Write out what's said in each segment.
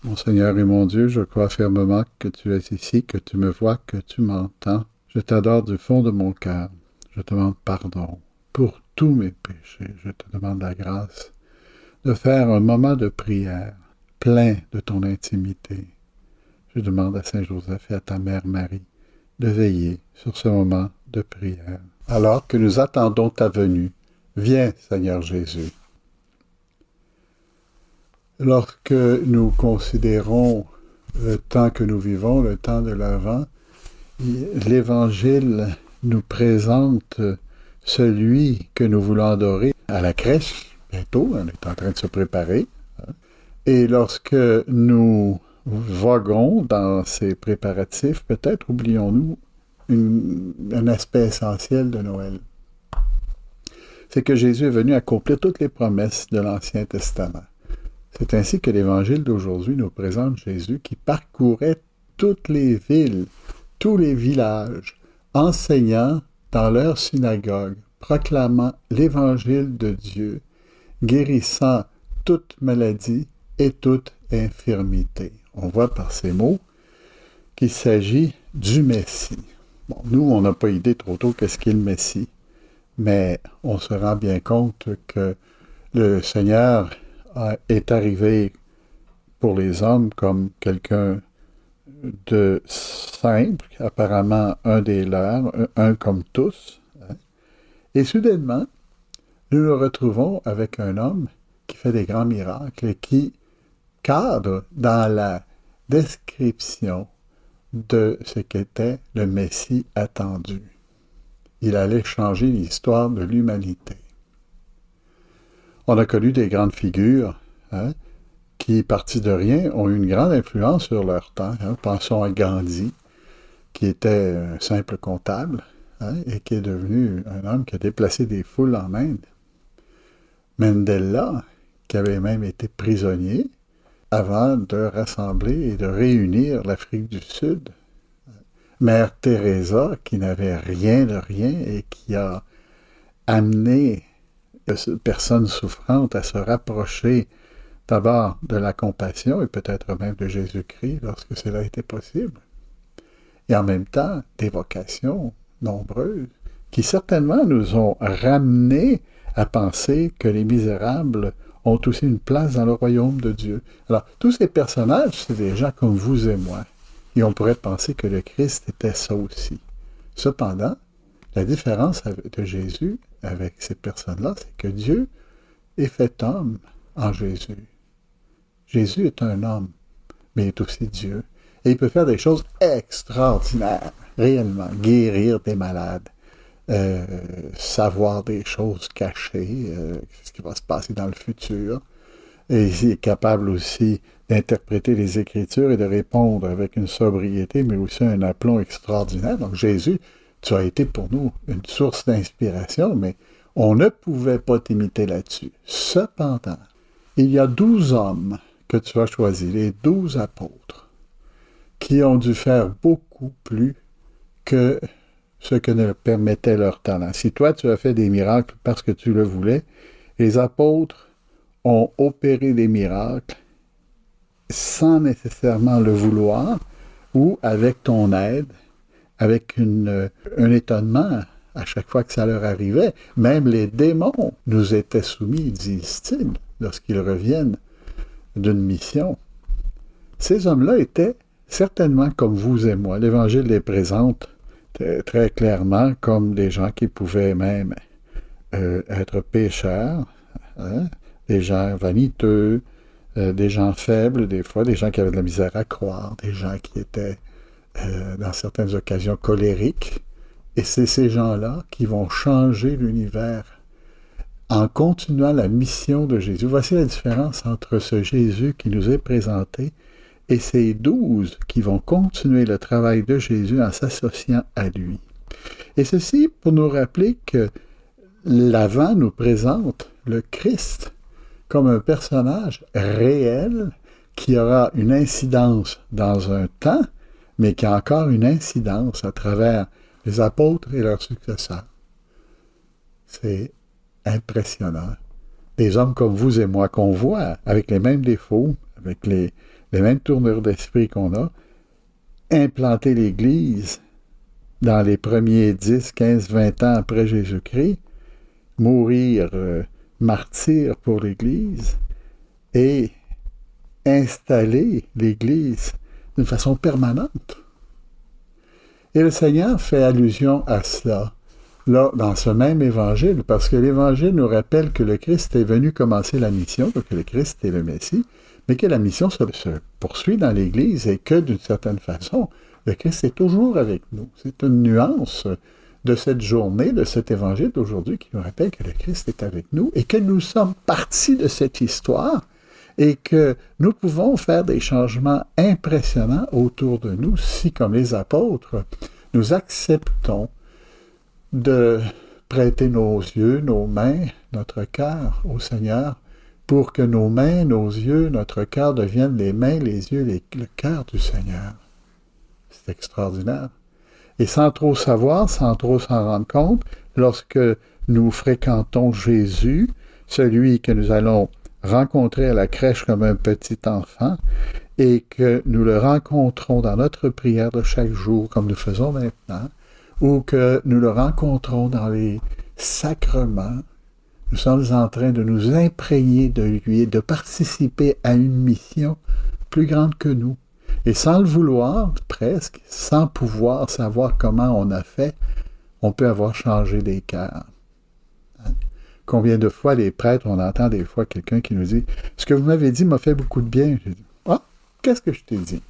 Mon Seigneur et mon Dieu, je crois fermement que tu es ici, que tu me vois, que tu m'entends. Je t'adore du fond de mon cœur. Je te demande pardon pour tous mes péchés. Je te demande la grâce de faire un moment de prière plein de ton intimité. Je demande à Saint Joseph et à ta mère Marie de veiller sur ce moment de prière. Alors que nous attendons ta venue, viens, Seigneur Jésus. Lorsque nous considérons le temps que nous vivons, le temps de l'Avent, l'Évangile nous présente celui que nous voulons adorer à la crèche, bientôt, on est en train de se préparer. Et lorsque nous voguons dans ces préparatifs, peut-être oublions-nous un aspect essentiel de Noël. C'est que Jésus est venu accomplir toutes les promesses de l'Ancien Testament. C'est ainsi que l'Évangile d'aujourd'hui nous présente Jésus qui parcourait toutes les villes, tous les villages, enseignant dans leur synagogue, proclamant l'Évangile de Dieu, guérissant toute maladie et toute infirmité. On voit par ces mots qu'il s'agit du Messie. Bon, nous, on n'a pas idée trop tôt qu'est-ce qu'est le Messie, mais on se rend bien compte que le Seigneur est arrivé pour les hommes comme quelqu'un de simple, apparemment un des leurs, un comme tous. Et soudainement, nous nous retrouvons avec un homme qui fait des grands miracles et qui cadre dans la description de ce qu'était le Messie attendu. Il allait changer l'histoire de l'humanité. On a connu des grandes figures qui, partis de rien, ont eu une grande influence sur leur temps. Pensons à Gandhi, qui était un simple comptable et qui est devenu un homme qui a déplacé des foules en Inde. Mandela, qui avait même été prisonnier avant de rassembler et de réunir l'Afrique du Sud. Mère Teresa, qui n'avait rien de rien et qui a amené personnes souffrantes à se rapprocher d'abord de la compassion et peut-être même de Jésus-Christ lorsque cela était possible. Et en même temps, des vocations nombreuses qui certainement nous ont ramenés à penser que les misérables ont aussi une place dans le royaume de Dieu. Alors, tous ces personnages, c'est des gens comme vous et moi. Et on pourrait penser que le Christ était ça aussi. Cependant, la différence de Jésus avec ces personnes-là, c'est que Dieu est fait homme en Jésus. Jésus est un homme, mais il est aussi Dieu. Et il peut faire des choses extraordinaires, réellement. Guérir des malades, savoir des choses cachées, ce qui va se passer dans le futur. Et il est capable aussi d'interpréter les Écritures et de répondre avec une sobriété, mais aussi un aplomb extraordinaire. Donc Jésus, tu as été pour nous une source d'inspiration, mais on ne pouvait pas t'imiter là-dessus. Cependant, il y a 12 hommes que tu as choisis, les 12 apôtres, qui ont dû faire beaucoup plus que ce que ne permettait leur talent. Si toi, tu as fait des miracles parce que tu le voulais, les apôtres ont opéré des miracles sans nécessairement le vouloir ou avec ton aide, avec un étonnement à chaque fois que ça leur arrivait. Même les démons nous étaient soumis, disent-ils, lorsqu'ils reviennent d'une mission. Ces hommes-là étaient certainement comme vous et moi. L'Évangile les présente très clairement comme des gens qui pouvaient même être pécheurs, des gens vaniteux, des gens faibles, des fois, des gens qui avaient de la misère à croire, des gens qui étaient, dans certaines occasions, colériques. Et c'est ces gens-là qui vont changer l'univers en continuant la mission de Jésus. Voici la différence entre ce Jésus qui nous est présenté et ces 12 qui vont continuer le travail de Jésus en s'associant à lui. Et ceci pour nous rappeler que l'Avent nous présente le Christ comme un personnage réel qui aura une incidence dans un temps, mais qui a encore une incidence à travers les apôtres et leurs successeurs. C'est impressionnant. Des hommes comme vous et moi qu'on voit, avec les mêmes défauts, avec les les mêmes tournures d'esprit qu'on a, implanter l'Église dans les premiers 10, 15, 20 ans après Jésus-Christ, mourir martyr pour l'Église et installer l'Église d'une façon permanente. Et le Seigneur fait allusion à cela, là, dans ce même évangile, parce que l'évangile nous rappelle que le Christ est venu commencer la mission, que le Christ est le Messie, mais que la mission se poursuit dans l'Église et que, d'une certaine façon, le Christ est toujours avec nous. C'est une nuance de cette journée, de cet évangile d'aujourd'hui qui nous rappelle que le Christ est avec nous et que nous sommes partis de cette histoire et que nous pouvons faire des changements impressionnants autour de nous si, comme les apôtres, nous acceptons de prêter nos yeux, nos mains, notre cœur au Seigneur pour que nos mains, nos yeux, notre cœur deviennent les mains, les yeux, le cœur du Seigneur. C'est extraordinaire. Et sans trop savoir, sans trop s'en rendre compte, lorsque nous fréquentons Jésus, celui que nous allons rencontrer à la crèche comme un petit enfant, et que nous le rencontrons dans notre prière de chaque jour, comme nous faisons maintenant, ou que nous le rencontrons dans les sacrements, nous sommes en train de nous imprégner de lui et de participer à une mission plus grande que nous. Et sans le vouloir, presque, sans pouvoir savoir comment on a fait, on peut avoir changé des cœurs. Combien de fois les prêtres, on entend des fois quelqu'un qui nous dit « Ce que vous m'avez dit m'a fait beaucoup de bien. » Je dis « Ah, qu'est-ce que je t'ai dit? »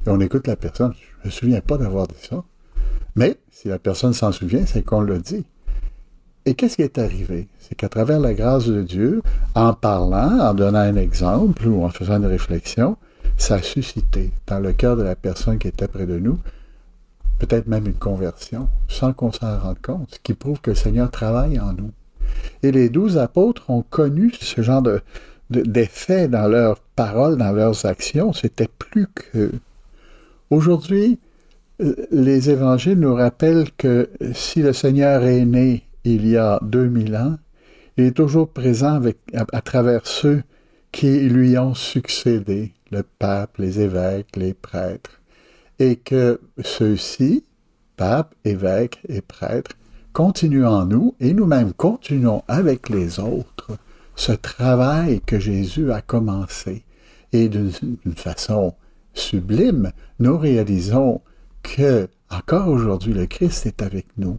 Et on écoute la personne, « Je ne me souviens pas d'avoir dit ça. » Mais si la personne s'en souvient, c'est qu'on l'a dit. Et qu'est-ce qui est arrivé? C'est qu'à travers la grâce de Dieu, en parlant, en donnant un exemple ou en faisant une réflexion, ça a suscité dans le cœur de la personne qui était près de nous, peut-être même une conversion, sans qu'on s'en rende compte, ce qui prouve que le Seigneur travaille en nous. Et les 12 apôtres ont connu ce genre d'effet dans leurs paroles, dans leurs actions. C'était plus que... Aujourd'hui, les évangiles nous rappellent que si le Seigneur est né il y a 2000 ans, il est toujours présent à travers ceux qui lui ont succédé, le pape, les évêques, les prêtres, et que ceux-ci, pape, évêques et prêtres, continuent en nous et nous-mêmes continuons avec les autres ce travail que Jésus a commencé. Et d'une façon sublime, nous réalisons que, encore aujourd'hui, le Christ est avec nous.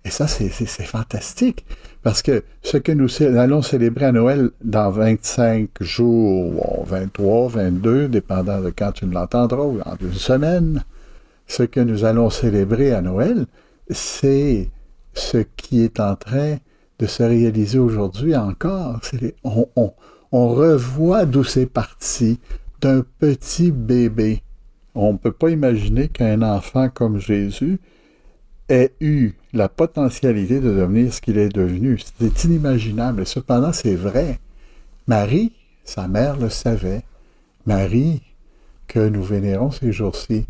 Et ça, c'est fantastique, parce que ce que nous allons célébrer à Noël dans 25 jours, 23, 22, dépendant de quand tu l'entendras, ou dans une semaine, ce que nous allons célébrer à Noël, c'est ce qui est en train de se réaliser aujourd'hui encore. On revoit d'où c'est parti, d'un petit bébé. On ne peut pas imaginer qu'un enfant comme Jésus ait eu la potentialité de devenir ce qu'il est devenu. C'est inimaginable. Et cependant, c'est vrai. Marie, sa mère, le savait. Marie, que nous vénérons ces jours-ci,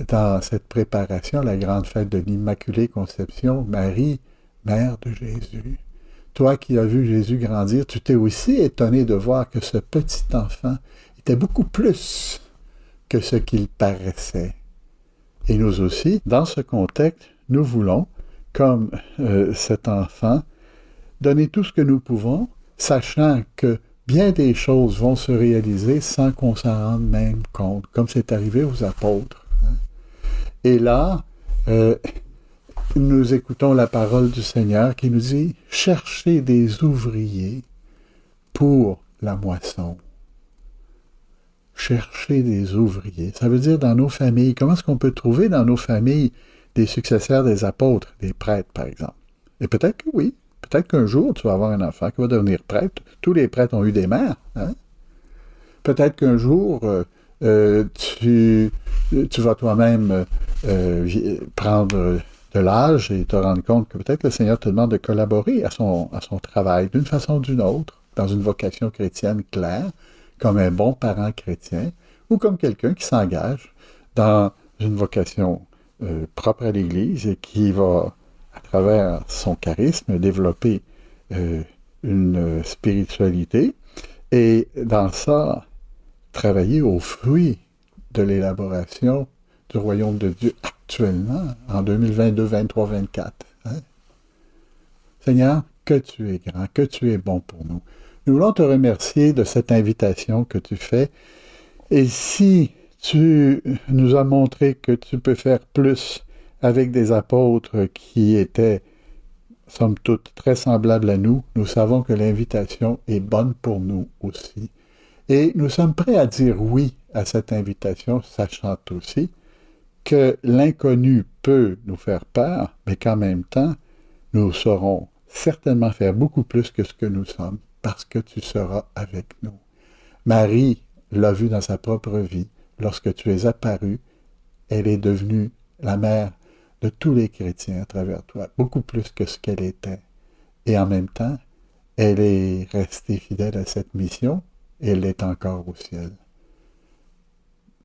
dans cette préparation à la grande fête de l'Immaculée Conception, Marie, mère de Jésus. Toi qui as vu Jésus grandir, tu t'es aussi étonné de voir que ce petit enfant était beaucoup plus que ce qu'il paraissait. Et nous aussi, dans ce contexte, nous voulons, comme cet enfant, donner tout ce que nous pouvons, sachant que bien des choses vont se réaliser sans qu'on s'en rende même compte, comme c'est arrivé aux apôtres. Et là, nous écoutons la parole du Seigneur qui nous dit « Cherchez des ouvriers pour la moisson. » Chercher des ouvriers. Ça veut dire dans nos familles. Comment est-ce qu'on peut trouver dans nos familles des successeurs des apôtres, des prêtres, par exemple? Et peut-être que oui. Peut-être qu'un jour, tu vas avoir un enfant qui va devenir prêtre. Tous les prêtres ont eu des mères. Hein? Peut-être qu'un jour, tu vas toi-même prendre de l'âge et te rendre compte que peut-être le Seigneur te demande de collaborer à son travail d'une façon ou d'une autre, dans une vocation chrétienne claire, comme un bon parent chrétien, ou comme quelqu'un qui s'engage dans une vocation propre à l'Église et qui va, à travers son charisme, développer une spiritualité. Et dans ça, travailler aux fruits de l'élaboration du royaume de Dieu actuellement, en 2022, 23, 24. Hein? Seigneur, que tu es grand, que tu es bon pour nous. Nous voulons te remercier de cette invitation que tu fais. Et si tu nous as montré que tu peux faire plus avec des apôtres qui étaient, somme toute, très semblables à nous, nous savons que l'invitation est bonne pour nous aussi. Et nous sommes prêts à dire oui à cette invitation, sachant aussi que l'inconnu peut nous faire peur, mais qu'en même temps, nous saurons certainement faire beaucoup plus que ce que nous sommes, parce que tu seras avec nous. Marie l'a vu dans sa propre vie. Lorsque tu es apparu, elle est devenue la mère de tous les chrétiens à travers toi, beaucoup plus que ce qu'elle était. Et en même temps, elle est restée fidèle à cette mission, et elle l'est encore au ciel.